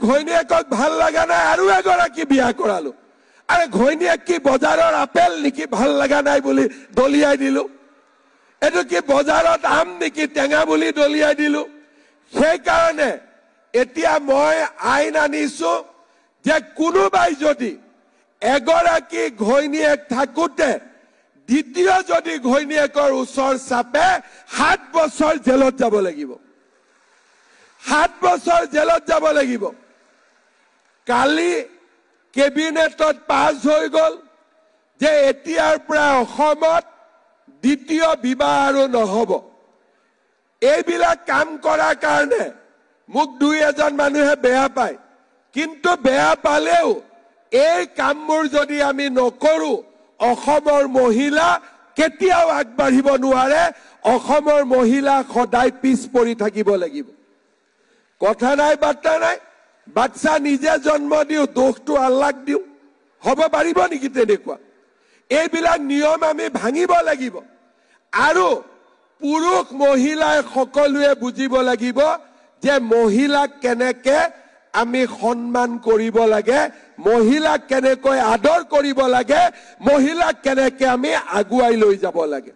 ঘৈণীয়েকক ভাল লগা নাই আৰু এগৰাকী বিয়া কৰালো আৰে ঘৈণীয়েক কি বজাৰৰ আপেল নেকি ভাল লগা নাই বুলি দলিয়াই দিলো এটো কি বজাৰত আম নেকি টেঙা বুলি দলিয়াই দিলো সেই কাৰণে এতিয়া মই আইন আনিছো যে কোনোবাই যদি এগৰাকী ঘৈণীয়েক থাকোতে দ্বিতীয় যদি ঘৈণীয়েকৰ ওচৰ চাপে 7 বছৰ জেলত যাব লাগিব 7 বছৰ জেলত যাব লাগিব কালি কেবিনেটত পাছ হৈ গল যে এতিয়াৰ পৰা অসমত দ্বিতীয় বিবাহ আৰু নহব এইবিলাক কাম কৰাৰ কাৰণে মোক দুই এজন মানুহে বেয়া পায় কিন্তু বেয়া পালেও এই কামবোৰ যদি আমি নকৰো অসমৰ মহিলা কেতিয়াও আগবাঢ়িব নোৱাৰে অসমৰ মহিলা সদায় পিছ পৰি থাকিব লাগিব কথা নাই বাৰ্তা নাই বাচ্চা নিজে জন্ম দিও দোষটো আল্লাহক দিও হ'ব পাৰিব নেকি তেনেকুৱা এইবিলাক নিয়ম আমি ভাঙিব লাগিব আৰু পুৰুষ মহিলাই সকলোৱে বুজিব লাগিব যে মহিলাক কেনেকে আমি সম্মান কৰিব লাগে মহিলাক কেনেকৈ আদৰ কৰিব লাগে মহিলাক কেনেকে আমি আগুৱাই লৈ যাব লাগে